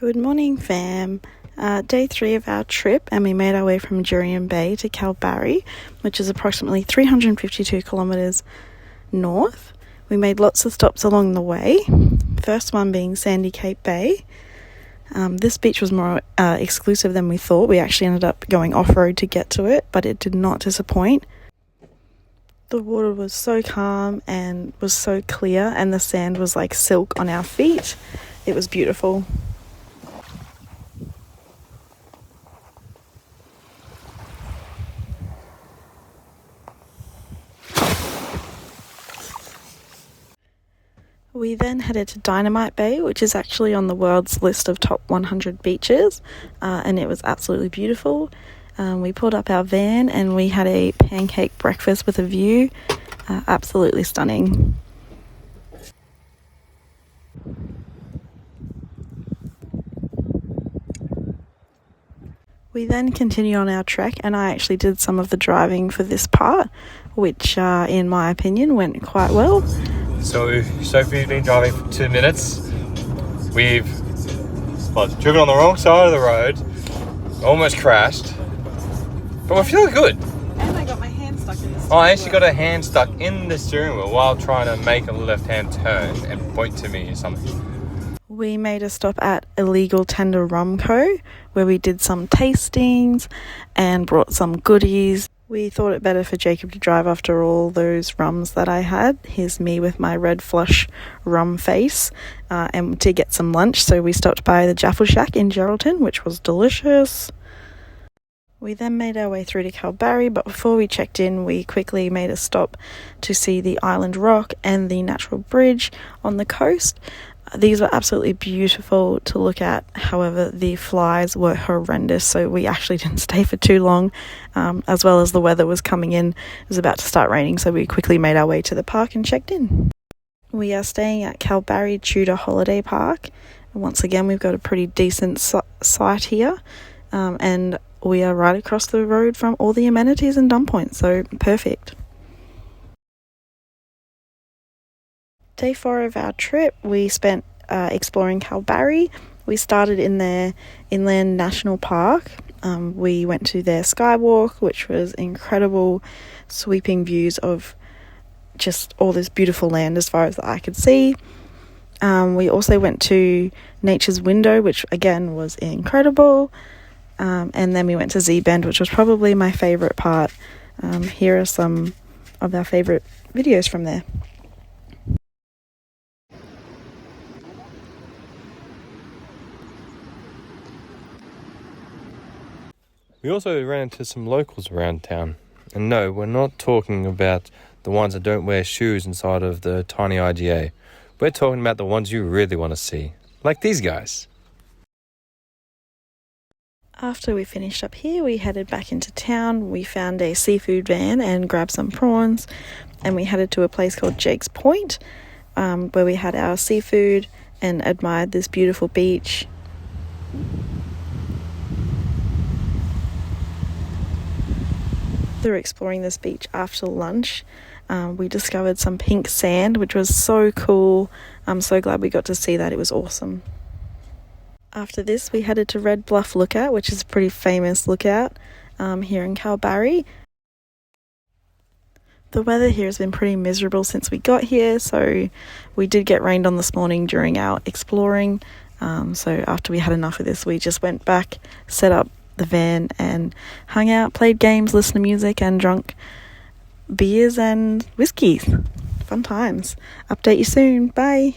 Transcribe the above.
Good morning, fam. Day 3 of our trip, and we made our way from Jurien Bay to Kalbarri, which is approximately 352 kilometres north. We made lots of stops along the way, first one being Sandy Cape Bay. This beach was more exclusive than we thought. We actually ended up going off-road to get to it, but it did not disappoint. The water was so calm and was so clear, and the sand was like silk on our feet. It was beautiful. We then headed to Dynamite Bay, which is actually on the world's list of top 100 beaches, and it was absolutely beautiful. We pulled up our van and we had a pancake breakfast with a view. Absolutely stunning. We then continued on our trek, and I actually did some of the driving for this part, which in my opinion went quite well. So Sophie's been driving for 2 minutes. We've driven on the wrong side of the road, almost crashed, but we're feeling good. And I got my hand stuck in the steering wheel. I actually got a hand stuck in the steering wheel while trying to make a left-hand turn and point to me or something. We made a stop at Illegal Tender Rum Co, where we did some tastings and brought some goodies. We thought it better for Jacob to drive after all those rums that I had. Here's me with my red flush rum face, and to get some lunch. So we stopped by the Jaffle Shack in Geraldton, which was delicious. We then made our way through to Kalbarri, but before we checked in, we quickly made a stop to see the Island Rock and the natural bridge on the coast. These were absolutely beautiful to look at. However, the flies were horrendous, so we actually didn't stay for too long, as well as the weather was coming in. It was about to start raining, so we quickly made our way to the park and checked in. We are staying at Kalbarri Tudor Holiday Park. And once again, we've got a pretty decent site here, and we are right across the road from all the amenities and dump points, so perfect. Day 4 of our trip, we spent exploring Kalbarri. We started in their Inland National Park. We went to their skywalk, which was incredible, sweeping views of just all this beautiful land as far as the eye could see. We also went to Nature's Window, which again was incredible. And then we went to Z-Bend, which was probably my favourite part. Here are some of our favourite videos from there. We also ran into some locals around town. And no, we're not talking about the ones that don't wear shoes inside of the tiny IGA. We're talking about the ones you really want to see, like these guys. After we finished up here, we headed back into town. We found a seafood van and grabbed some prawns, and we headed to a place called Jake's Point, where we had our seafood and admired this beautiful beach. Through exploring this beach after lunch, we discovered some pink sand, which was so cool. I'm so glad we got to see that. It was awesome. After this, we headed to Red Bluff Lookout, which is a pretty famous lookout here in Kalbarri. The weather here has been pretty miserable since we got here, so we did get rained on this morning during our exploring. So after we had enough of this, we just went back, set up the van and hung out, played games, listened to music and drunk beers and whiskies. Fun times. Update you soon. Bye.